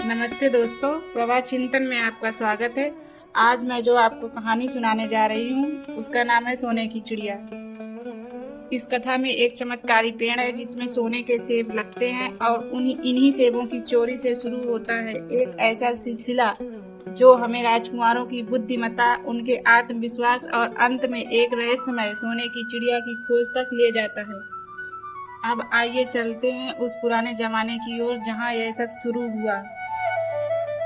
नमस्ते दोस्तों, प्रभा चिंतन में आपका स्वागत है। आज मैं जो आपको कहानी सुनाने जा रही हूँ उसका नाम है सोने की चिड़िया। इस कथा में एक चमत्कारी पेड़ है जिसमें सोने के सेब लगते हैं और इन्हीं सेबों की चोरी से शुरू होता है एक ऐसा सिलसिला जो हमें राजकुमारों की बुद्धिमत्ता, उनके आत्मविश्वास और अंत में एक रहस्यमय सोने की चिड़िया की खोज तक ले जाता है। अब आइए चलते हैं उस पुराने जमाने की ओर जहाँ यह सब शुरू हुआ।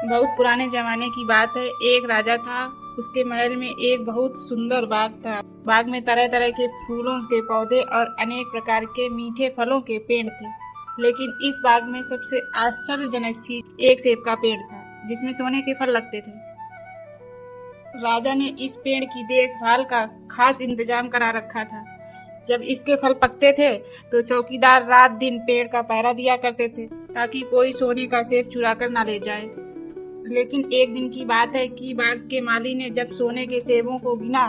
बहुत पुराने जमाने की बात है। एक राजा था। उसके महल में एक बहुत सुंदर बाग था। बाग में तरह तरह के फूलों के पौधे और अनेक प्रकार के मीठे फलों के पेड़ थे। लेकिन इस बाग में सबसे आश्चर्यजनक चीज एक सेब का पेड़ था जिसमें सोने के फल लगते थे। राजा ने इस पेड़ की देखभाल का खास इंतजाम करा रखा था। जब इसके फल पकते थे तो चौकीदार रात दिन पेड़ का पहरा दिया करते थे ताकि कोई सोने का सेब चुरा कर ना ले जाए। लेकिन एक दिन की बात है कि बाग के माली ने जब सोने के सेबों को गिना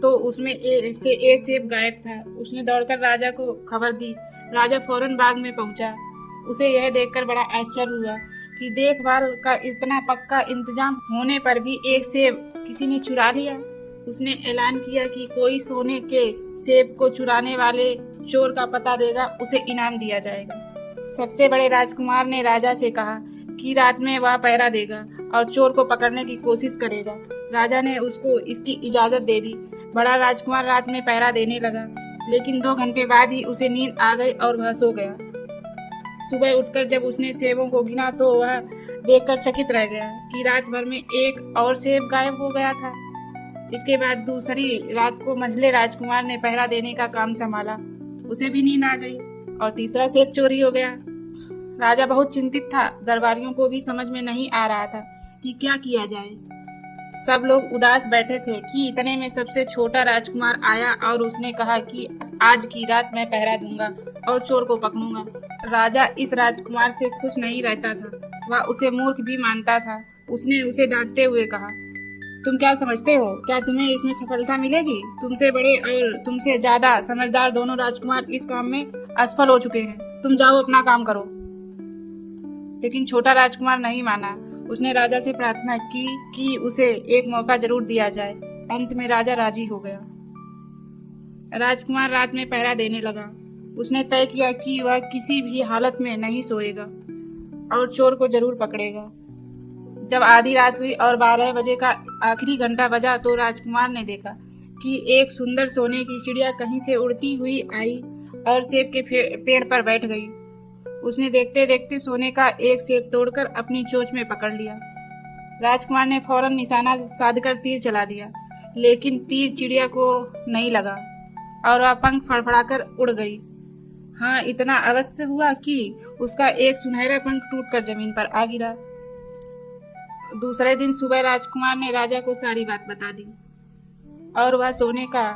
तो उसमें से एक सेब गायब था। उसने दौड़कर राजा को खबर दी। राजा फौरन बाग में पहुंचा। उसे यह देखकर बड़ा आश्चर्य हुआ कि देखभाल का इतना पक्का इंतजाम होने पर भी एक सेब किसी ने चुरा लिया। उसने ऐलान किया कि कोई सोने के सेब को चुराने वाले चोर का पता देगा, उसे इनाम दिया जाएगा। सबसे बड़े राजकुमार ने राजा से कहा कि रात में वह पहरा देगा और चोर को पकड़ने की कोशिश करेगा। राजा ने उसको इसकी इजाजत दे दी। बड़ा राजकुमार रात में पहरा देने लगा, लेकिन 2 घंटे बाद ही उसे नींद आ गई और वह सो गया। सुबह उठकर जब उसने सेबों को गिना तो वह देखकर चकित रह गया कि रात भर में एक और सेब गायब हो गया था। इसके बाद दूसरी रात को मंझले राजकुमार ने पहरा देने का काम संभाला। उसे भी नींद आ गई और तीसरा सेब चोरी हो गया। राजा बहुत चिंतित था। दरबारियों को भी समझ में नहीं आ रहा था कि क्या किया जाए। सब लोग उदास बैठे थे कि इतने में सबसे छोटा राजकुमार आया और उसने कहा कि आज की रात मैं पहरा दूंगा और चोर को पकड़ूंगा। राजा इस राजकुमार से खुश नहीं रहता था। वह उसे मूर्ख भी मानता था। उसने उसे डांटते हुए कहा, तुम क्या समझते हो? क्या तुम्हें इसमें सफलता मिलेगी? तुमसे बड़े और तुमसे ज्यादा समझदार दोनों राजकुमार इस काम में असफल हो चुके हैं। तुम जाओ अपना काम करो। लेकिन छोटा राजकुमार नहीं माना। उसने राजा से प्रार्थना की कि उसे एक मौका जरूर दिया जाए। अंत में राजा राजी हो गया। राजकुमार रात में पहरा देने लगा। उसने तय किया कि वह किसी भी हालत में नहीं सोएगा और चोर को जरूर पकड़ेगा। जब आधी रात हुई और 12 बजे का आखिरी घंटा बजा तो राजकुमार ने देखा कि एक सुंदर सोने की चिड़िया कहीं से उड़ती हुई आई और सेब के पेड़ पर बैठ गई। उसने देखते देखते सोने का एक सेब तोड़कर अपनी चोंच में पकड़ लिया। राजकुमार ने फौरन निशाना साधकर तीर चला दिया, लेकिन तीर चिड़िया को नहीं लगा और वह पंख फड़फड़ाकर उड़ गई। हाँ, इतना अवश्य हुआ कि उसका एक सुनहरा पंख टूटकर जमीन पर आ गिरा। दूसरे दिन सुबह राजकुमार ने राजा को सारी बात बता दी और वह सोने का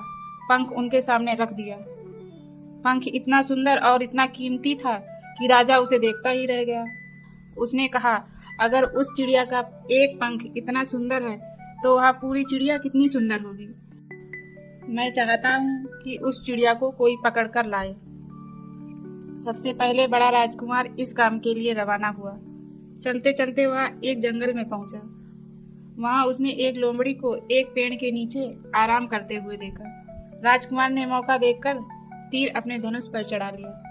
पंख उनके सामने रख दिया। पंख इतना सुंदर और इतना कीमती था कि राजा उसे देखता ही रह गया। उसने कहा, अगर उस चिड़िया का एक पंख इतना सुंदर है तो वह पूरी चिड़िया कितनी सुंदर होगी। मैं चाहता हूँ कि उस चिड़िया को कोई पकड़ कर लाए। सबसे पहले बड़ा राजकुमार इस काम के लिए रवाना हुआ। चलते चलते वह एक जंगल में पहुंचा। वहां उसने एक लोमड़ी को एक पेड़ के नीचे आराम करते हुए देखा। राजकुमार ने मौका देखकर तीर अपने धनुष पर चढ़ा लिया।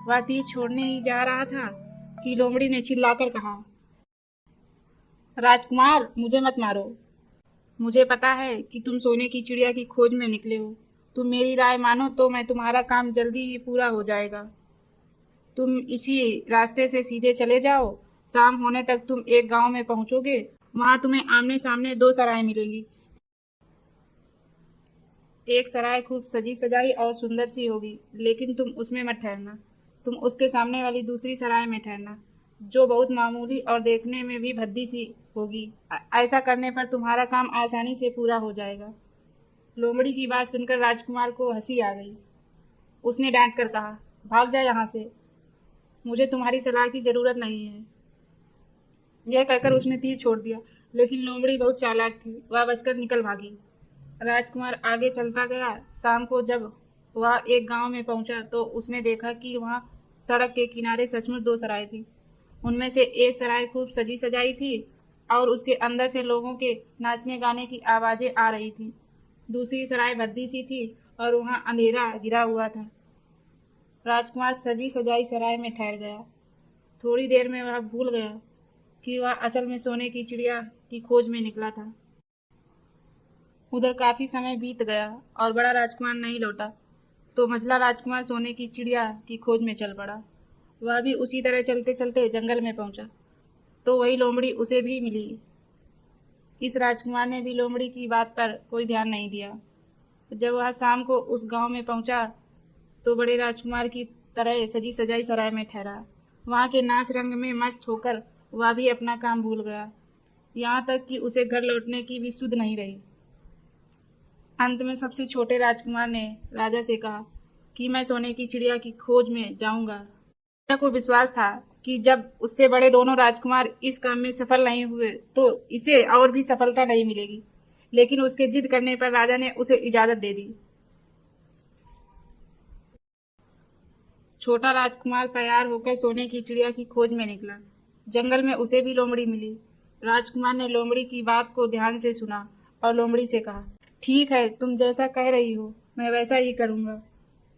वह तीर छोड़ने ही जा रहा था कि लोमड़ी ने चिल्लाकर कहा, राजकुमार, मुझे मत मारो। मुझे पता है कि तुम सोने की चिड़िया की खोज में निकले हो। तुम मेरी राय मानो तो मैं तुम्हारा काम जल्दी ही पूरा हो जाएगा। तुम इसी रास्ते से सीधे चले जाओ। शाम होने तक तुम एक गांव में पहुंचोगे। वहां तुम्हें आमने सामने 2 सराय मिलेंगी। एक सराय खूब सजी सजाई और सुंदर सी होगी, लेकिन तुम उसमें मत ठहरना। तुम उसके सामने वाली दूसरी सराय में ठहरना, जो बहुत मामूली और देखने में भी भद्दी सी होगी। ऐसा करने पर तुम्हारा काम आसानी से पूरा हो जाएगा। लोमड़ी की बात सुनकर राजकुमार को हंसी आ गई। उसने डांट कर कहा, भाग जा यहाँ से। मुझे तुम्हारी सलाह की जरूरत नहीं है। यह कहकर उसने तीर छोड़ दिया, लेकिन लोमड़ी बहुत चालाक थी। वह बचकर निकल भागी। राजकुमार आगे चलता गया। शाम को जब वह एक गांव में पहुंचा तो उसने देखा कि वहां सड़क के किनारे सचमुच 2 सराय थी। उनमें से एक सराय खूब सजी सजाई थी और उसके अंदर से लोगों के नाचने गाने की आवाजें आ रही थी। दूसरी सराय भद्दी सी थी और वहां अंधेरा गिरा हुआ था। राजकुमार सजी सजाई सराय में ठहर गया। थोड़ी देर में वह भूल गया कि वह असल में सोने की चिड़िया की खोज में निकला था। उधर काफी समय बीत गया और बड़ा राजकुमार नहीं लौटा, तो मझला राजकुमार सोने की चिड़िया की खोज में चल पड़ा। वह भी उसी तरह चलते चलते जंगल में पहुंचा, तो वही लोमड़ी उसे भी मिली। इस राजकुमार ने भी लोमड़ी की बात पर कोई ध्यान नहीं दिया। जब वह शाम को उस गांव में पहुंचा, तो बड़े राजकुमार की तरह सजी सजाई सराय में ठहरा। वहां के नाच रंग में मस्त होकर वह भी अपना काम भूल गया, यहाँ तक कि उसे घर लौटने की भी सुध नहीं रही। अंत में सबसे छोटे राजकुमार ने राजा से कहा कि मैं सोने की चिड़िया की खोज में जाऊंगा। राजा को विश्वास था कि जब उससे बड़े दोनों राजकुमार इस काम में सफल नहीं हुए तो इसे और भी सफलता नहीं मिलेगी, लेकिन उसके जिद करने पर राजा ने उसे इजाजत दे दी। छोटा राजकुमार तैयार होकर सोने की चिड़िया की खोज में निकला। जंगल में उसे भी लोमड़ी मिली। राजकुमार ने लोमड़ी की बात को ध्यान से सुना और लोमड़ी से कहा, ठीक है, तुम जैसा कह रही हो मैं वैसा ही करूंगा।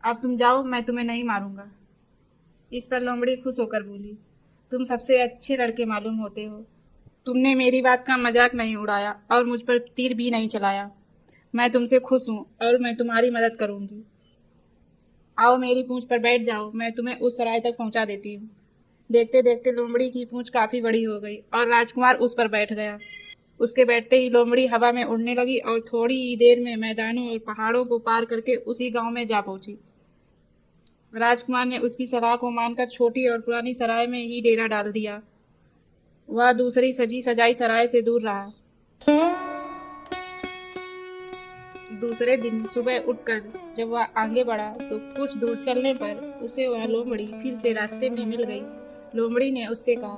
अब तुम जाओ, मैं तुम्हें नहीं मारूंगा। इस पर लोमड़ी खुश होकर बोली, तुम सबसे अच्छे लड़के मालूम होते हो। तुमने मेरी बात का मजाक नहीं उड़ाया और मुझ पर तीर भी नहीं चलाया। मैं तुमसे खुश हूँ और मैं तुम्हारी मदद करूंगी। आओ मेरी पूंछ पर बैठ जाओ, मैं तुम्हें उस सराय तक पहुंचा देती हूँ। देखते देखते लोमड़ी की पूंछ काफी बड़ी हो गई और राजकुमार उस पर बैठ गया। उसके बैठते ही लोमड़ी हवा में उड़ने लगी और थोड़ी ही देर में मैदानों और पहाड़ों को पार करके उसी गांव में जा पहुंची। राजकुमार ने उसकी सलाह को मानकर छोटी और पुरानी सराय में ही डेरा डाल दिया। वह दूसरी सजी सजाई सराय से दूर रहा। दूसरे दिन सुबह उठकर जब वह आगे बढ़ा तो कुछ दूर चलने पर उसे वह लोमड़ी फिर से रास्ते में मिल गई। लोमड़ी ने उससे कहा,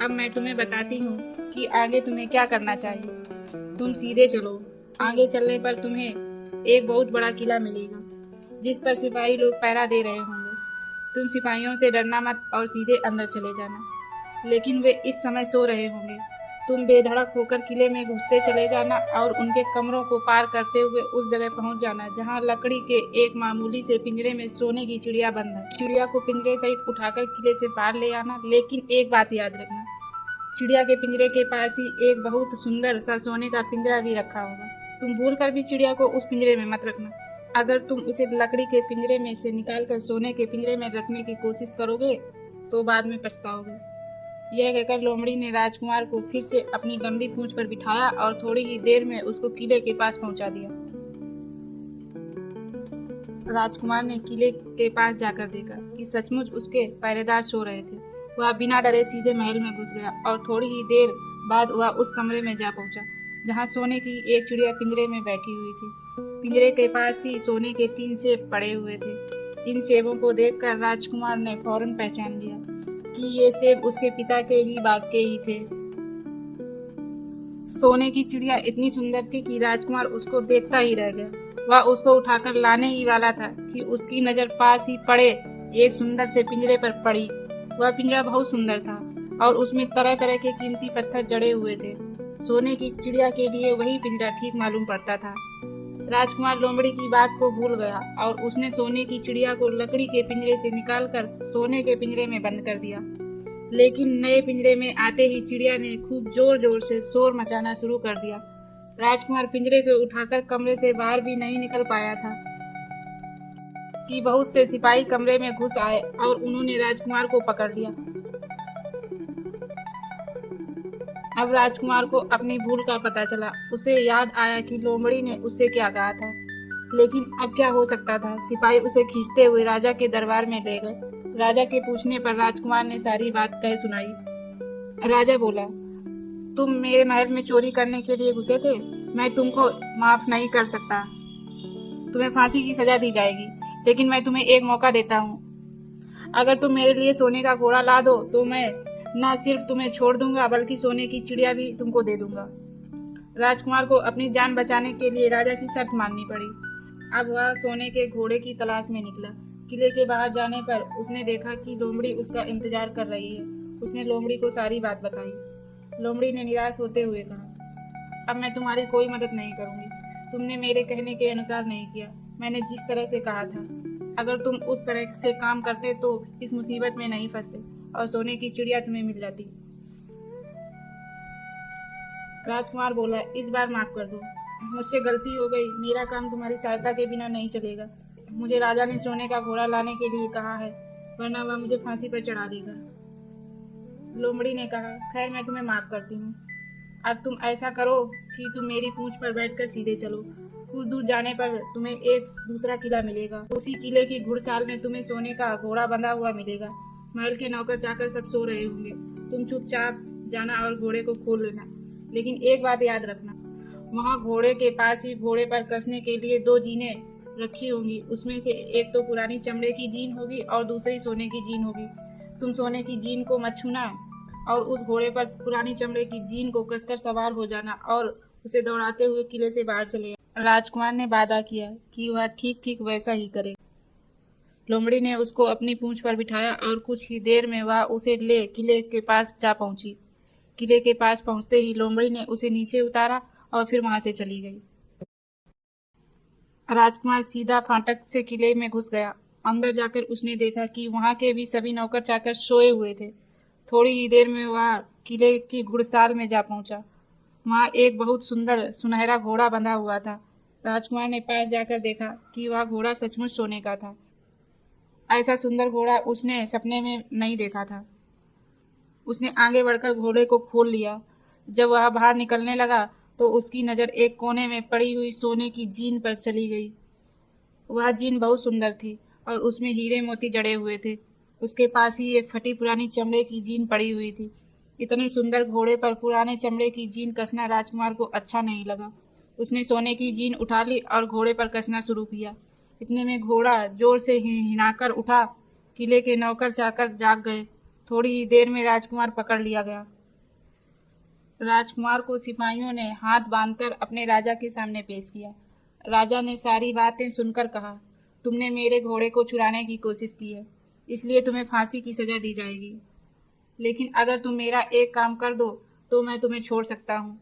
अब मैं तुम्हें बताती हूँ कि आगे तुम्हें क्या करना चाहिए। तुम सीधे चलो। आगे चलने पर तुम्हें एक बहुत बड़ा किला मिलेगा जिस पर सिपाही लोग पहरा दे रहे होंगे। तुम सिपाहियों से डरना मत और सीधे अंदर चले जाना, लेकिन वे इस समय सो रहे होंगे। तुम बेधड़क होकर किले में घुसते चले जाना और उनके कमरों को पार करते हुए उस जगह पहुंच जाना जहां लकड़ी के एक मामूली से पिंजरे में सोने की चिड़िया बंद है। चिड़िया को पिंजरे सहित उठाकर किले से पार ले आना, लेकिन एक बात याद रखना, चिड़िया के पिंजरे के पास ही एक बहुत सुंदर सा सोने का पिंजरा भी रखा होगा। तुम भूल कर भी चिड़िया को उस पिंजरे में मत रखना। अगर तुम उसे लकड़ी के पिंजरे में से निकालकर सोने के पिंजरे में रखने की कोशिश करोगे तो बाद में पछताओगे। यह कहकर लोमड़ी ने राजकुमार को फिर से अपनी लंबी पूंछ पर बिठाया और थोड़ी ही देर में उसको किले के पास पहुंचा दिया। राजकुमार ने किले के पास जाकर देखा कि सचमुच उसके पहरेदार सो रहे थे। वह बिना डरे सीधे महल में घुस गया और थोड़ी ही देर बाद वह उस कमरे में जा पहुंचा जहां सोने की एक चिड़िया पिंजरे में बैठी हुई थी। पिंजरे के पास ही सोने के 3 सेब पड़े हुए थे। इन सेबों को देखकर राजकुमार ने फौरन पहचान लिया कि ये सेब उसके पिता के ही बाग के ही थे। सोने की चिड़िया इतनी सुंदर थी कि राजकुमार उसको देखता ही रह गया। वह उसको उठाकर लाने ही वाला था कि उसकी नजर पास ही पड़े एक सुंदर से पिंजरे पर पड़ी। वह पिंजरा बहुत सुंदर था और उसमें तरह तरह के कीमती पत्थर जड़े हुए थे। सोने की चिड़िया के लिए वही पिंजरा ठीक मालूम पड़ता था। राजकुमार लोमड़ी की बात को भूल गया और उसने सोने की चिड़िया को लकड़ी के पिंजरे से निकालकर सोने के पिंजरे में बंद कर दिया। लेकिन नए पिंजरे में आते ही चिड़िया ने खूब जोर जोर से शोर मचाना शुरू कर दिया। राजकुमार पिंजरे को उठाकर कमरे से बाहर भी नहीं निकल पाया था कि बहुत से सिपाही कमरे में घुस आए और उन्होंने राजकुमार को पकड़ लिया। अब राजकुमार को अपनी भूल का पता चला। उसे याद आया कि लोमड़ी ने उससे क्या कहा था, लेकिन अब क्या हो सकता था। सिपाही उसे खींचते हुए राजा के दरबार में ले गए। राजा के पूछने पर राजकुमार ने सारी बात कह सुनाई। राजा बोला, तुम मेरे महल में चोरी करने के लिए घुसे थे। मैं तुमको माफ नहीं कर सकता। तुम्हें फांसी की सजा दी जाएगी, लेकिन मैं तुम्हें एक मौका देता हूँ। अगर तुम मेरे लिए सोने का घोड़ा ला दो तो मैं न सिर्फ तुम्हें छोड़ दूंगा बल्कि सोने की चिड़िया भी तुमको दे दूंगा। राजकुमार को अपनी जान बचाने के लिए राजा की शर्त माननी पड़ी। अब वह सोने के घोड़े की तलाश में निकला। किले के बाहर जाने पर उसने देखा कि लोमड़ी उसका इंतजार कर रही है। उसने लोमड़ी को सारी बात बताई। लोमड़ी ने निराश होते हुए कहा, अब मैं तुम्हारी कोई मदद नहीं करूंगी। तुमने मेरे कहने के अनुसार नहीं किया। मैंने जिस तरह से कहा था, अगर तुम उस तरह से काम करते तो इस मुसीबत में नहीं फंसते और सोने की चिड़िया तुम्हें मिल जाती। राजकुमार बोला, इस बार माफ कर दो, मुझसे गलती हो गई। मेरा काम तुम्हारी सहायता के बिना नहीं चलेगा। मुझे राजा ने सोने का घोड़ा लाने के लिए कहा है, वरना वह मुझे फांसी पर चढ़ा देगा। लोमड़ी ने कहा, खैर मैं तुम्हें माफ करती हूँ। अब तुम ऐसा करो कि तुम मेरी पूंछ पर बैठकर सीधे चलो। कुछ दूर जाने पर तुम्हें एक दूसरा किला मिलेगा। उसी किले की घुड़साल में तुम्हें सोने का घोड़ा बंधा हुआ मिलेगा। महल के नौकर चाकर सब सो रहे होंगे। तुम चुपचाप जाना और घोड़े को खोल लेना। लेकिन एक बात याद रखना, वहाँ घोड़े के पास ही घोड़े पर कसने के लिए 2 जीनें रखी होंगी। उसमें से एक तो पुरानी चमड़े की जीन होगी और दूसरी सोने की जीन होगी। तुम सोने की जीन को मत छूना और उस घोड़े पर पुरानी चमड़े की जीन को कसकर सवार हो जाना और उसे दौड़ाते हुए किले से बाहर चले। राजकुमार ने वादा किया कि वह ठीक ठीक वैसा ही करेगा। लोमड़ी ने उसको अपनी पूंछ पर बिठाया और कुछ ही देर में वह उसे ले किले के पास जा पहुंची। किले के पास पहुंचते ही लोमड़ी ने उसे नीचे उतारा और फिर वहां से चली गई। राजकुमार सीधा फाटक से किले में घुस गया। अंदर जाकर उसने देखा कि वहां के भी सभी नौकर चाकर सोए हुए थे। थोड़ी ही देर में वह किले की घुड़साल में जा पहुंचा। वहां एक बहुत सुंदर सुनहरा घोड़ा बंधा हुआ था। राजकुमार ने पास जाकर देखा कि वह घोड़ा सचमुच सोने का था। ऐसा सुंदर घोड़ा उसने सपने में नहीं देखा था। उसने आगे बढ़कर घोड़े को खोल लिया। जब वह बाहर निकलने लगा तो उसकी नज़र एक कोने में पड़ी हुई सोने की जीन पर चली गई। वह जीन बहुत सुंदर थी और उसमें हीरे मोती जड़े हुए थे। उसके पास ही एक फटी पुरानी चमड़े की जीन पड़ी हुई थी। इतने सुंदर घोड़े पर पुराने चमड़े की जीन कसना राजकुमार को अच्छा नहीं लगा। उसने सोने की जीन उठा ली और घोड़े पर कसना शुरू किया। इतने में घोड़ा जोर से हिनाकर उठा। किले के नौकर चाकर जाग गए। थोड़ी ही देर में राजकुमार पकड़ लिया गया। राजकुमार को सिपाहियों ने हाथ बांधकर अपने राजा के सामने पेश किया। राजा ने सारी बातें सुनकर कहा, तुमने मेरे घोड़े को चुराने की कोशिश की है, इसलिए तुम्हें फांसी की सजा दी जाएगी। लेकिन अगर तुम मेरा एक काम कर दो तो मैं तुम्हें छोड़ सकता हूँ।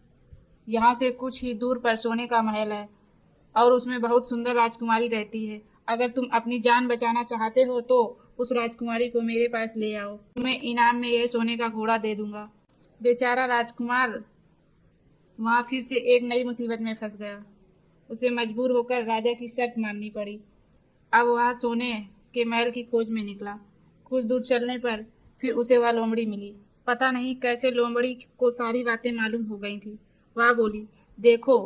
यहाँ से कुछ ही दूर पर सोने का महल है और उसमें बहुत सुंदर राजकुमारी रहती है। अगर तुम अपनी जान बचाना चाहते हो तो उस राजकुमारी को मेरे पास ले आओ। तुम्हें इनाम में यह सोने का घोड़ा दे दूंगा। बेचारा राजकुमार वहां फिर से एक नई मुसीबत में फंस गया। उसे मजबूर होकर राजा की शर्त माननी पड़ी। अब वह सोने के महल की खोज में निकला। कुछ दूर चलने पर फिर उसे वह लोमड़ी मिली। पता नहीं कैसे लोमड़ी को सारी बातें मालूम हो गई थी। वह बोली, देखो,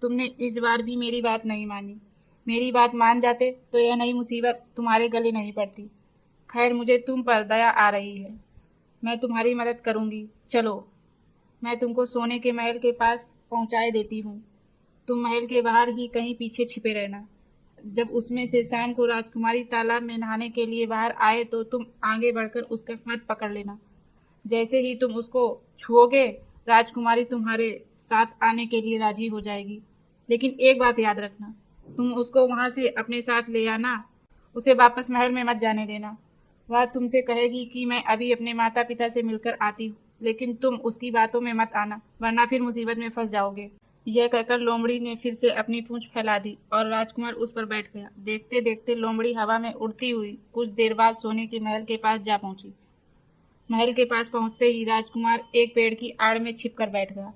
तुमने इस बार भी मेरी बात नहीं मानी। मेरी बात मान जाते तो यह नई मुसीबत तुम्हारे गले नहीं पड़ती। खैर, मुझे तुम पर दया आ रही है। मैं तुम्हारी मदद करूंगी। चलो, मैं तुमको सोने के महल के पास पहुंचाए देती हूँ। तुम महल के बाहर ही कहीं पीछे छिपे रहना। जब उसमें से शाम को राजकुमारी तालाब में नहाने के लिए बाहर आए तो तुम आगे बढ़कर उसका हाथ पकड़ लेना। जैसे ही तुम उसको छुओगे, राजकुमारी तुम्हारे साथ आने के लिए राजी हो जाएगी। लेकिन एक बात याद रखना, तुम उसको वहां से अपने साथ ले आना। उसे वापस महल में मत जाने देना। वह तुमसे कहेगी कि मैं अभी अपने माता पिता से मिलकर आती हूँ, लेकिन तुम उसकी बातों में मत आना, वरना फिर मुसीबत में फंस जाओगे। यह कहकर लोमड़ी ने फिर से अपनी पूंछ फैला दी और राजकुमार उस पर बैठ गया। देखते देखते लोमड़ी हवा में उड़ती हुई कुछ देर बाद सोने के महल के पास जा पहुंची। महल के पास पहुंचते ही राजकुमार एक पेड़ की आड़ में छिपकर बैठ गया।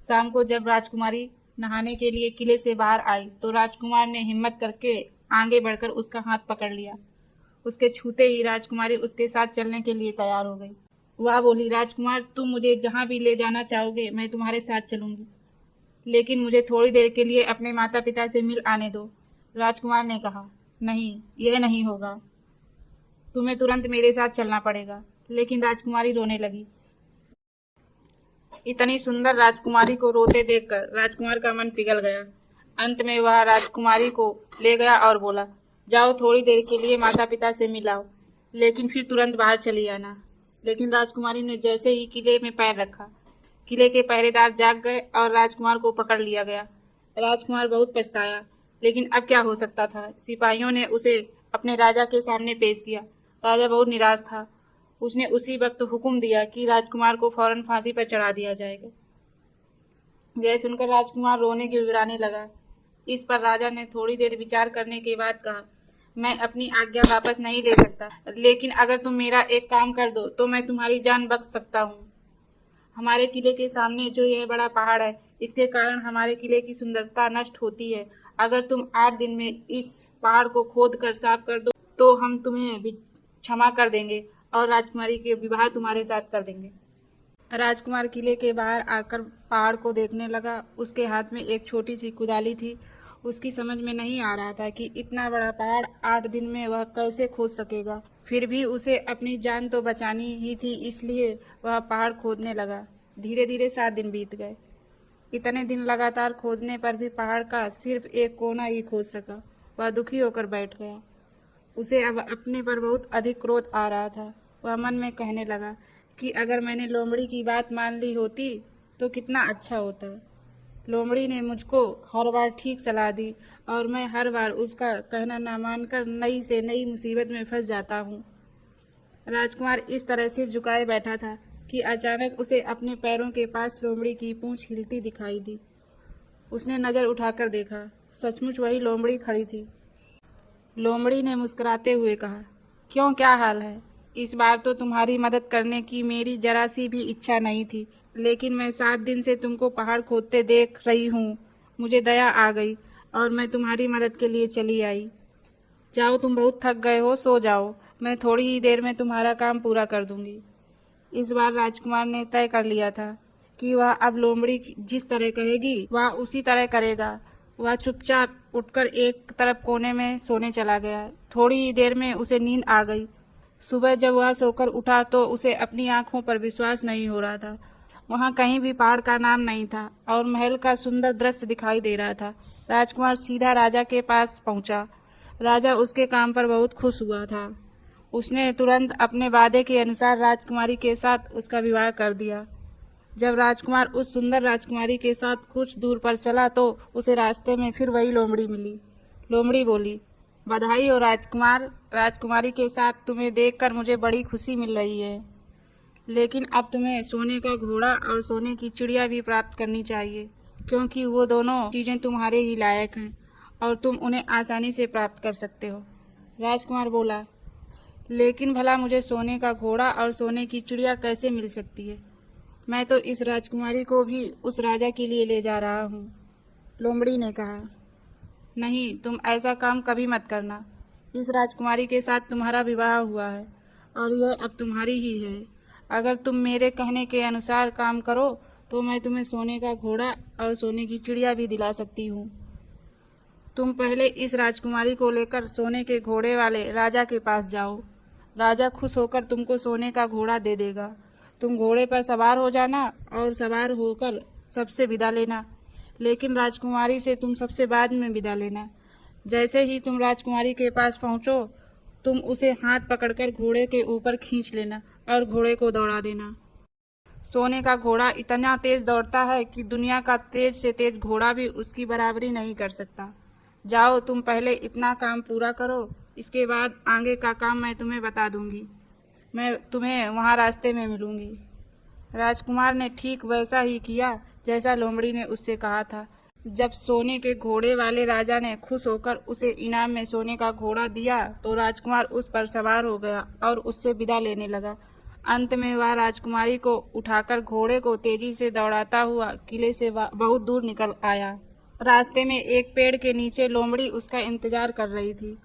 शाम को जब राजकुमारी नहाने के लिए किले से बाहर आई तो राजकुमार ने हिम्मत करके आगे बढ़कर उसका हाथ पकड़ लिया। उसके छूते ही राजकुमारी उसके साथ चलने के लिए तैयार हो गई। वह बोली, राजकुमार, तुम मुझे जहां भी ले जाना चाहोगे मैं तुम्हारे साथ चलूंगी, लेकिन मुझे थोड़ी देर के लिए अपने माता पिता से मिल आने दो। राजकुमार ने कहा, नहीं, यह नहीं होगा। तुम्हें तुरंत मेरे साथ चलना पड़ेगा। लेकिन राजकुमारी रोने लगी। इतनी सुंदर राजकुमारी को रोते देखकर राजकुमार का मन पिघल गया। अंत में वह राजकुमारी को ले गया और बोला, जाओ, थोड़ी देर के लिए माता पिता से मिलाओ, लेकिन फिर तुरंत बाहर चली आना। लेकिन राजकुमारी ने जैसे ही किले में पैर रखा, किले के पहरेदार जाग गए और राजकुमार को पकड़ लिया गया। राजकुमार बहुत पछताया, लेकिन अब क्या हो सकता था। सिपाहियों ने उसे अपने राजा के सामने पेश किया। राजा बहुत निराश था। उसने उसी वक्त हुक्म दिया कि राजकुमार को फौरन फांसी पर चढ़ा दिया जाएगा। यह सुनकर राजकुमार रोने गिड़गिड़ाने लगा। इस पर राजा ने थोड़ी देर विचार करने के बाद कहा, मैं अपनी आज्ञा वापस नहीं ले सकता, लेकिन अगर तुम मेरा एक काम कर दो तो मैं तुम्हारी जान बख्श सकता हूँ। हमारे किले के सामने जो यह बड़ा पहाड़ है, इसके कारण हमारे किले की सुंदरता नष्ट होती है। अगर तुम 8 दिन में इस पहाड़ को खोद कर साफ कर दो तो हम तुम्हें भी क्षमा कर देंगे और राजकुमारी के विवाह तुम्हारे साथ कर देंगे। राजकुमार किले के बाहर आकर पहाड़ को देखने लगा। उसके हाथ में एक छोटी सी कुदाली थी। उसकी समझ में नहीं आ रहा था कि इतना बड़ा पहाड़ 8 दिन में वह कैसे खोद सकेगा। फिर भी उसे अपनी जान तो बचानी ही थी, इसलिए वह पहाड़ खोदने लगा। धीरे धीरे 7 दिन बीत गए। इतने दिन लगातार खोदने पर भी पहाड़ का सिर्फ एक कोना ही खोद सका। वह दुखी होकर बैठ गया। उसे अब अपने पर बहुत अधिक क्रोध आ रहा था। वह मन में कहने लगा कि अगर मैंने लोमड़ी की बात मान ली होती तो कितना अच्छा होता। लोमड़ी ने मुझको हर बार ठीक सलाह दी और मैं हर बार उसका कहना ना मानकर नई से नई मुसीबत में फंस जाता हूँ। राजकुमार इस तरह से झुकाए बैठा था कि अचानक उसे अपने पैरों के पास लोमड़ी की पूंछ हिलती दिखाई दी। उसने नजर उठाकर देखा, सचमुच वही लोमड़ी खड़ी थी। लोमड़ी ने मुस्कुराते हुए कहा, क्यों, क्या हाल है? इस बार तो तुम्हारी मदद करने की मेरी जरा सी भी इच्छा नहीं थी, लेकिन मैं 7 दिन से तुमको पहाड़ खोदते देख रही हूँ। मुझे दया आ गई और मैं तुम्हारी मदद के लिए चली आई। जाओ, तुम बहुत थक गए हो, सो जाओ। मैं थोड़ी ही देर में तुम्हारा काम पूरा कर दूंगी। इस बार राजकुमार ने तय कर लिया था कि वह अब लोमड़ी जिस तरह कहेगी वह उसी तरह करेगा। वह चुपचाप उठकर एक तरफ कोने में सोने चला गया। थोड़ी ही देर में उसे नींद आ गई। सुबह जब वह सोकर उठा तो उसे अपनी आंखों पर विश्वास नहीं हो रहा था। वहां कहीं भी पहाड़ का नाम नहीं था और महल का सुंदर दृश्य दिखाई दे रहा था। राजकुमार सीधा राजा के पास पहुंचा। राजा उसके काम पर बहुत खुश हुआ था। उसने तुरंत अपने वादे के अनुसार राजकुमारी के साथ उसका विवाह कर दिया। जब राजकुमार उस सुंदर राजकुमारी के साथ कुछ दूर पर चला तो उसे रास्ते में फिर वही लोमड़ी मिली। लोमड़ी बोली, बधाई हो राजकुमार, राजकुमारी के साथ तुम्हें देखकर मुझे बड़ी खुशी मिल रही है, लेकिन अब तुम्हें सोने का घोड़ा और सोने की चिड़िया भी प्राप्त करनी चाहिए, क्योंकि वो दोनों चीजें तुम्हारे ही लायक हैं और तुम उन्हें आसानी से प्राप्त कर सकते हो। राजकुमार बोला, लेकिन भला मुझे सोने का घोड़ा और सोने की चिड़िया कैसे मिल सकती है? मैं तो इस राजकुमारी को भी उस राजा के लिए ले जा रहा हूँ। लोमड़ी ने कहा, नहीं, तुम ऐसा काम कभी मत करना। इस राजकुमारी के साथ तुम्हारा विवाह हुआ है और यह अब तुम्हारी ही है। अगर तुम मेरे कहने के अनुसार काम करो तो मैं तुम्हें सोने का घोड़ा और सोने की चिड़िया भी दिला सकती हूँ। तुम पहले इस राजकुमारी को लेकर सोने के घोड़े वाले राजा के पास जाओ। राजा खुश होकर तुमको सोने का घोड़ा दे देगा। तुम घोड़े पर सवार हो जाना और सवार होकर सबसे विदा लेना, लेकिन राजकुमारी से तुम सबसे बाद में विदा लेना। जैसे ही तुम राजकुमारी के पास पहुंचो, तुम उसे हाथ पकड़कर घोड़े के ऊपर खींच लेना और घोड़े को दौड़ा देना। सोने का घोड़ा इतना तेज दौड़ता है कि दुनिया का तेज से तेज घोड़ा भी उसकी बराबरी नहीं कर सकता। जाओ, तुम पहले इतना काम पूरा करो, इसके बाद आगे का काम मैं तुम्हें बता दूंगी। मैं तुम्हें वहां रास्ते में मिलूंगी। राजकुमार ने ठीक वैसा ही किया जैसा लोमड़ी ने उससे कहा था। जब सोने के घोड़े वाले राजा ने खुश होकर उसे इनाम में सोने का घोड़ा दिया तो राजकुमार उस पर सवार हो गया और उससे विदा लेने लगा। अंत में वह राजकुमारी को उठाकर घोड़े को तेजी से दौड़ाता हुआ किले से बहुत दूर निकल आया। रास्ते में एक पेड़ के नीचे लोमड़ी उसका इंतजार कर रही थी।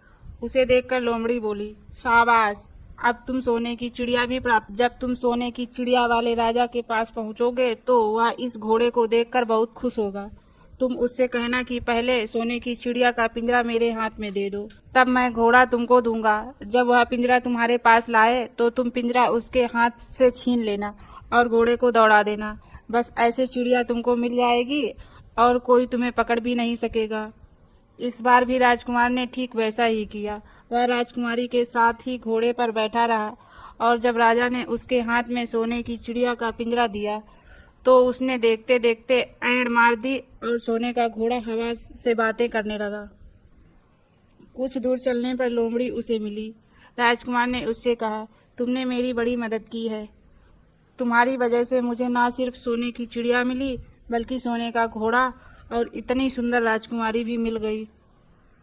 उसे देखकर लोमड़ी बोली, शाबाश, अब तुम सोने की चिड़िया भी प्राप्त। जब तुम सोने की चिड़िया वाले राजा के पास पहुंचोगे तो वह इस घोड़े को देखकर बहुत खुश होगा। तुम उससे कहना कि पहले सोने की चिड़िया का पिंजरा मेरे हाथ में दे दो, तब मैं घोड़ा तुमको दूंगा। जब वह पिंजरा तुम्हारे पास लाए तो तुम पिंजरा उसके हाथ से छीन लेना और घोड़े को दौड़ा देना। बस ऐसे चिड़िया तुमको मिल जाएगी और कोई तुम्हें पकड़ भी नहीं सकेगा। इस बार भी राजकुमार ने ठीक वैसा ही किया। वह राजकुमारी के साथ ही घोड़े पर बैठा रहा और जब राजा ने उसके हाथ में सोने की चिड़िया का पिंजरा दिया तो उसने देखते देखते ऐड़ मार दी और सोने का घोड़ा हवा से बातें करने लगा। कुछ दूर चलने पर लोमड़ी उसे मिली। राजकुमार ने उससे कहा, तुमने मेरी बड़ी मदद की है। तुम्हारी वजह से मुझे ना सिर्फ सोने की चिड़िया मिली, बल्कि सोने का घोड़ा और इतनी सुंदर राजकुमारी भी मिल गई।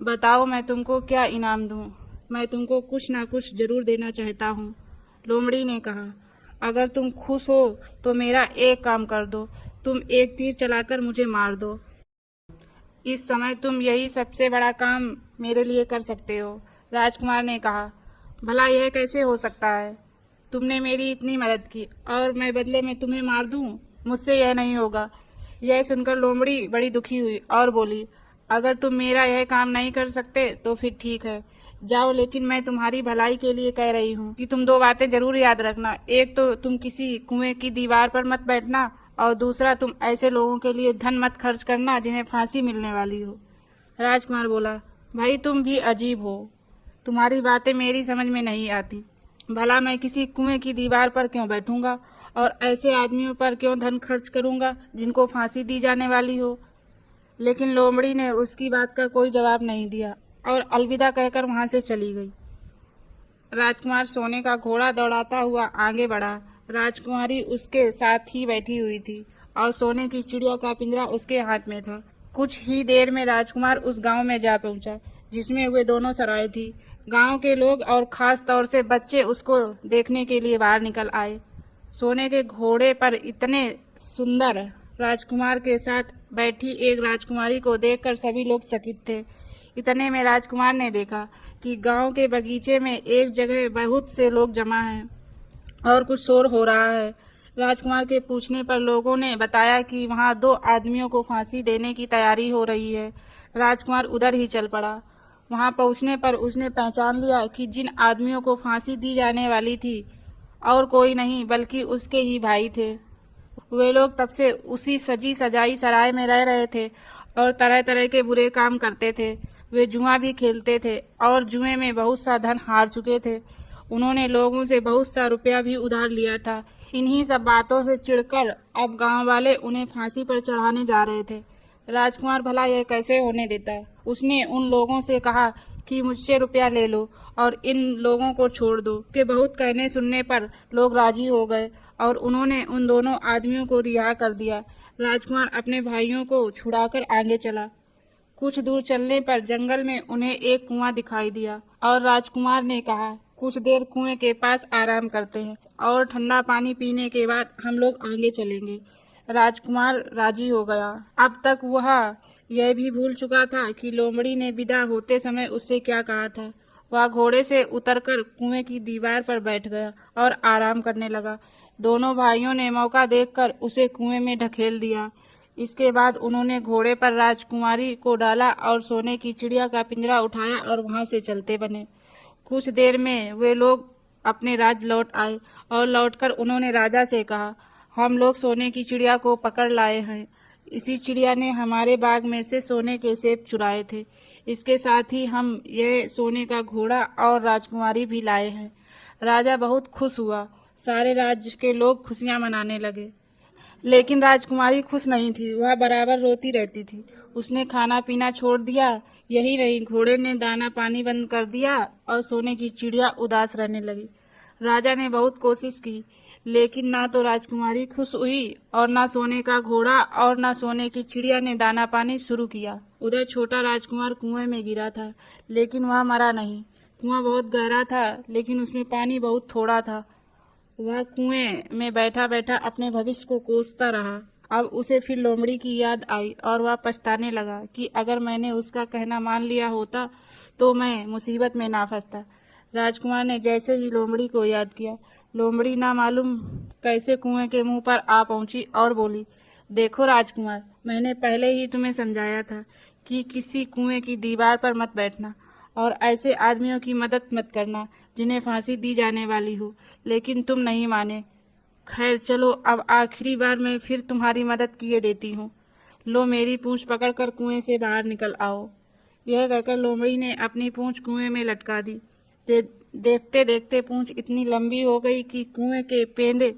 बताओ मैं तुमको क्या इनाम दूं? मैं तुमको कुछ ना कुछ जरूर देना चाहता हूँ। लोमड़ी ने कहा, अगर तुम खुश हो तो मेरा एक काम कर दो, तुम एक तीर चलाकर मुझे मार दो। इस समय तुम यही सबसे बड़ा काम मेरे लिए कर सकते हो। राजकुमार ने कहा, भला यह कैसे हो सकता है? तुमने मेरी इतनी मदद की और मैं बदले में तुम्हें मार दूं? मुझसे यह नहीं होगा। यह सुनकर लोमड़ी बड़ी दुखी हुई और बोली, अगर तुम मेरा यह काम नहीं कर सकते तो फिर ठीक है, जाओ, लेकिन मैं तुम्हारी भलाई के लिए कह रही हूँ कि तुम दो बातें जरूर याद रखना। एक तो तुम किसी कुएं की दीवार पर मत बैठना, और दूसरा तुम ऐसे लोगों के लिए धन मत खर्च करना जिन्हें फांसी मिलने वाली हो। राजकुमार बोला, भाई तुम भी अजीब हो, तुम्हारी बातें मेरी समझ में नहीं आती। भला मैं किसी कुएं की दीवार पर क्यों बैठूंगा और ऐसे आदमियों पर क्यों धन खर्च करूंगा जिनको फांसी दी जाने वाली हो? लेकिन लोमड़ी ने उसकी बात का कोई जवाब नहीं दिया और अलविदा कहकर वहां से चली गई। राजकुमार सोने का घोड़ा दौड़ाता हुआ आगे बढ़ा। राजकुमारी उसके साथ ही बैठी हुई थी और सोने की चिड़िया का पिंजरा उसके हाथ में था। कुछ ही देर में राजकुमार उस गांव में जा पहुंचा जिसमें वे दोनों सराय थी। गांव के लोग और खास तौर से बच्चे उसको देखने के लिए बाहर निकल आए। सोने के घोड़े पर इतने सुंदर राजकुमार के साथ बैठी एक राजकुमारी को देखकर सभी लोग चकित थे। इतने में राजकुमार ने देखा कि गांव के बगीचे में एक जगह बहुत से लोग जमा हैं और कुछ शोर हो रहा है। राजकुमार के पूछने पर लोगों ने बताया कि वहां दो आदमियों को फांसी देने की तैयारी हो रही है। राजकुमार उधर ही चल पड़ा। वहां पहुंचने पर उसने पहचान लिया कि जिन आदमियों को फांसी दी जाने वाली थी और कोई नहीं बल्कि उसके ही भाई थे। वे लोग तब से उसी सजी सजाई सराय में रह रहे थे और तरह तरह के बुरे काम करते थे। वे जुआ भी खेलते थे और जुए में बहुत सा धन हार चुके थे। उन्होंने लोगों से बहुत सा रुपया भी उधार लिया था। इन्हीं सब बातों से चिढ़कर अब गांव वाले उन्हें फांसी पर चढ़ाने जा रहे थे। राजकुमार भला यह कैसे होने देता? उसने उन लोगों से कहा कि मुझसे रुपया ले लो और इन लोगों को छोड़ दो। के बहुत कहने सुनने पर लोग राजी हो गए और उन्होंने उन दोनों आदमियों को रिहा कर दिया। राजकुमार अपने भाइयों को छुड़ाकर आगे चला। कुछ दूर चलने पर जंगल में उन्हें एक कुआं दिखाई दिया और राजकुमार ने कहा, कुछ देर कुएं के पास आराम करते हैं और ठंडा पानी पीने के बाद हम लोग आगे चलेंगे। राजकुमार राजी हो गया। अब तक वह यह भी भूल चुका था कि लोमड़ी ने विदा होते समय उससे क्या कहा था। वह घोड़े से उतरकर कुएं की दीवार पर बैठ गया और आराम करने लगा। दोनों भाइयों ने मौका देखकर उसे कुएं में ढकेल दिया। इसके बाद उन्होंने घोड़े पर राजकुमारी को डाला और सोने की चिड़िया का पिंजरा उठाया और वहां से चलते बने। कुछ देर में वे लोग अपने राज्य लौट आए और लौटकर उन्होंने राजा से कहा, हम लोग सोने की चिड़िया को पकड़ लाए हैं। इसी चिड़िया ने हमारे बाग में से सोने के सेब चुराए थे। इसके साथ ही हम यह सोने का घोड़ा और राजकुमारी भी लाए हैं। राजा बहुत खुश हुआ। सारे राज्य के लोग खुशियां मनाने लगे। लेकिन राजकुमारी खुश नहीं थी। वह बराबर रोती रहती थी। उसने खाना पीना छोड़ दिया। यही नहीं, घोड़े ने दाना पानी बंद कर दिया और सोने की चिड़िया उदास रहने लगी। राजा ने बहुत कोशिश की, लेकिन ना तो राजकुमारी खुश हुई और ना सोने का घोड़ा और ना सोने की चिड़िया ने दाना पानी शुरू किया। उधर छोटा राजकुमार कुएं में गिरा था, लेकिन वह मरा नहीं। कुआं बहुत गहरा था, लेकिन उसमें पानी बहुत थोड़ा था। वह कुएं में बैठा बैठा अपने भविष्य को कोसता रहा। अब उसे फिर लोमड़ी की याद आई और वह पछताने लगा कि अगर मैंने उसका कहना मान लिया होता तो मैं मुसीबत में ना फंसता। राजकुमार ने जैसे ही लोमड़ी को याद किया, लोमड़ी ना मालूम कैसे कुएं के मुंह पर आ पहुंची और बोली, देखो राजकुमार, मैंने पहले ही तुम्हें समझाया था कि किसी कुएं की दीवार पर मत बैठना और ऐसे आदमियों की मदद मत करना जिन्हें फांसी दी जाने वाली हो, लेकिन तुम नहीं माने। खैर चलो, अब आखिरी बार मैं फिर तुम्हारी मदद किए देती हूँ। लो, मेरी पूंछ पकड़कर कुएं से बाहर निकल आओ। यह कहकर लोमड़ी ने अपनी पूंछ कुएं में लटका दी। देखते देखते पूंछ इतनी लंबी हो गई कि कुएं के पेंदे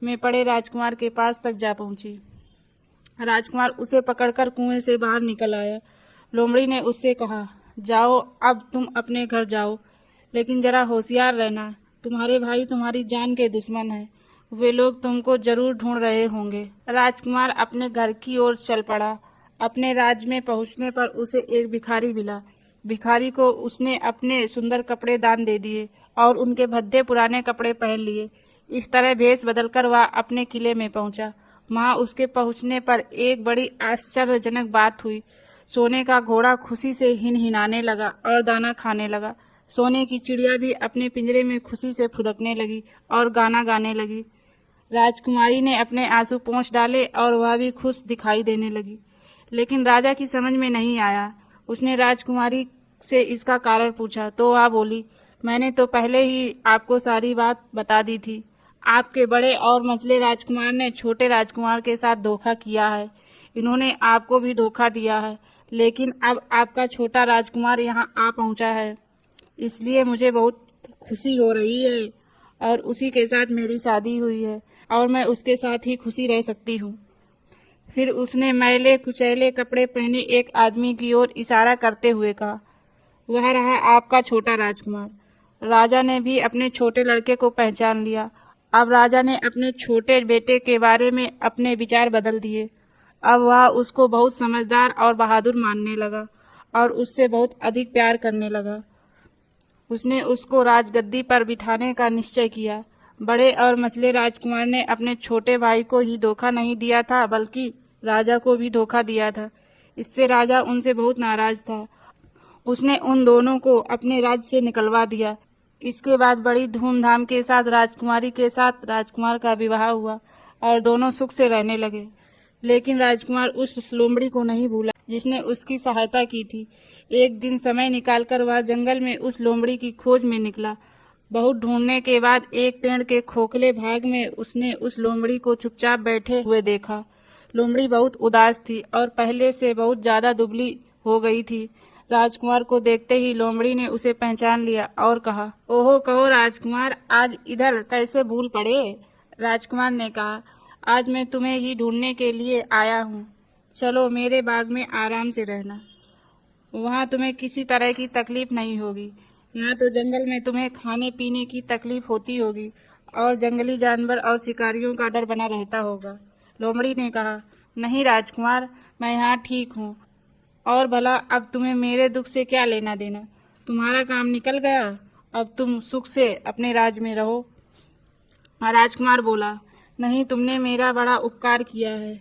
में पड़े राजकुमार के पास तक जा पहुंची। राजकुमार उसे पकड़कर कुएं से बाहर निकल आया। लोमड़ी ने उससे कहा, जाओ, अब तुम अपने घर जाओ, लेकिन जरा होशियार रहना। तुम्हारे भाई तुम्हारी जान के दुश्मन हैं। वे लोग तुमको जरूर ढूंढ रहे होंगे। राजकुमार अपने घर की ओर चल पड़ा। अपने राज्य में पहुंचने पर उसे एक भिखारी मिला। भिखारी को उसने अपने सुंदर कपड़े दान दे दिए और उनके भद्दे पुराने कपड़े पहन लिए। इस तरह भेष बदलकर वह अपने किले में पहुंचा। वहां उसके पहुंचने पर एक बड़ी आश्चर्यजनक बात हुई। सोने का घोड़ा खुशी से हिनहिनाने लगा और दाना खाने लगा। सोने की चिड़िया भी अपने पिंजरे में खुशी से फुदकने लगी और गाना गाने लगी। राजकुमारी ने अपने आंसू पोंछ डाले और वह भी खुश दिखाई देने लगी। लेकिन राजा की समझ में नहीं आया। उसने राजकुमारी से इसका कारण पूछा तो वह बोली, मैंने तो पहले ही आपको सारी बात बता दी थी। आपके बड़े और मझले राजकुमार ने छोटे राजकुमार के साथ धोखा किया है। इन्होंने आपको भी धोखा दिया है, लेकिन अब आपका छोटा राजकुमार यहाँ आ पहुंचा है, इसलिए मुझे बहुत खुशी हो रही है और उसी के साथ मेरी शादी हुई है और मैं उसके साथ ही खुशी रह सकती हूँ। फिर उसने मैले कुचैले कपड़े पहने एक आदमी की ओर इशारा करते हुए कहा, वह रहा आपका छोटा राजकुमार। राजा ने भी अपने छोटे लड़के को पहचान लिया। अब राजा ने अपने छोटे बेटे के बारे में अपने विचार बदल दिए। अब वह उसको बहुत समझदार और बहादुर मानने लगा और उससे बहुत अधिक प्यार करने लगा। उसने उसको राजगद्दी पर बिठाने का निश्चय किया। बड़े और मझले राजकुमार ने अपने छोटे भाई को ही धोखा नहीं दिया था, बल्कि राजा को भी धोखा दिया था। इससे राजा उनसे बहुत नाराज था। उसने उन दोनों को अपने राज्य से निकलवा दिया। इसके बाद बड़ी धूमधाम के साथ राजकुमारी के साथ राजकुमार का विवाह हुआ और दोनों सुख से रहने लगे। लेकिन राजकुमार उस लोमड़ी को नहीं भूला जिसने उसकी सहायता की थी। एक दिन समय निकालकर वह जंगल में उस लोमड़ी की खोज में निकला। बहुत ढूंढने के बाद एक पेड़ के खोखले भाग में उसने उस लोमड़ी को चुपचाप बैठे हुए देखा। लोमड़ी बहुत उदास थी और पहले से बहुत ज्यादा दुबली हो गई थी। राजकुमार को देखते ही लोमड़ी ने उसे पहचान लिया और कहा, ओहो, कहो राजकुमार, आज इधर कैसे भूल पड़े। राजकुमार ने कहा, आज मैं तुम्हें ही ढूंढने के लिए आया हूँ। चलो मेरे बाग में आराम से रहना। वहाँ तुम्हें किसी तरह की तकलीफ नहीं होगी। यहाँ तो जंगल में तुम्हें खाने पीने की तकलीफ होती होगी और जंगली जानवर और शिकारियों का डर बना रहता होगा। लोमड़ी ने कहा, नहीं राजकुमार, मैं यहाँ ठीक हूँ। और भला अब तुम्हें मेरे दुख से क्या लेना देना। तुम्हारा काम निकल गया, अब तुम सुख से अपने राज में रहो। राजकुमार बोला, नहीं, तुमने मेरा बड़ा उपकार किया है।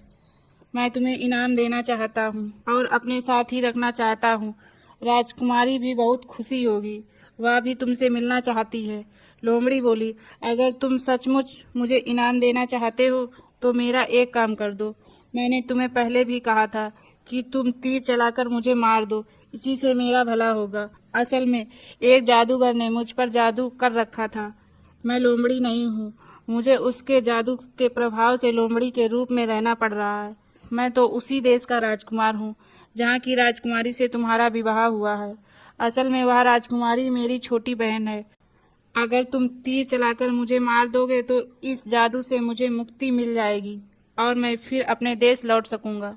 मैं तुम्हें इनाम देना चाहता हूँ और अपने साथ ही रखना चाहता हूँ। राजकुमारी भी बहुत खुशी होगी, वह भी तुमसे मिलना चाहती है। लोमड़ी बोली, अगर तुम सचमुच मुझे इनाम देना चाहते हो तो मेरा एक काम कर दो। मैंने तुम्हें पहले भी कहा था कि तुम तीर चलाकर मुझे मार दो, इसी से मेरा भला होगा। असल में एक जादूगर ने मुझ पर जादू कर रखा था। मैं लोमड़ी नहीं हूँ, मुझे उसके जादू के प्रभाव से लोमड़ी के रूप में रहना पड़ रहा है। मैं तो उसी देश का राजकुमार हूँ जहाँ की राजकुमारी से तुम्हारा विवाह हुआ है। असल में वह राजकुमारी मेरी छोटी बहन है। अगर तुम तीर चलाकर मुझे मार दोगे तो इस जादू से मुझे मुक्ति मिल जाएगी और मैं फिर अपने देश लौट सकूंगा।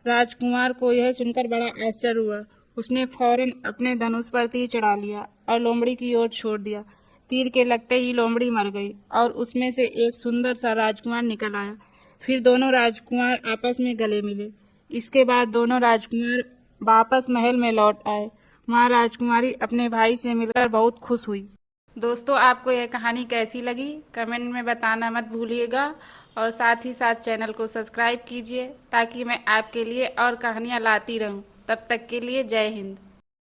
राजकुमार को यह सुनकर बड़ा आश्चर्य हुआ। उसने फौरन अपने धनुष पर तीर चढ़ा लिया और लोमड़ी की ओर छोड़ दिया। तीर के लगते ही लोमड़ी मर गई और उसमें से एक सुंदर सा राजकुमार निकल आया। फिर दोनों राजकुमार आपस में गले मिले। इसके बाद दोनों राजकुमार वापस महल में लौट आए। वहाँ राजकुमारी अपने भाई से मिलकर बहुत खुश हुई। दोस्तों, आपको यह कहानी कैसी लगी कमेंट में बताना मत भूलिएगा और साथ ही साथ चैनल को सब्सक्राइब कीजिए ताकि मैं आपके लिए और कहानियाँ लाती रहूँ। तब तक के लिए जय हिंद।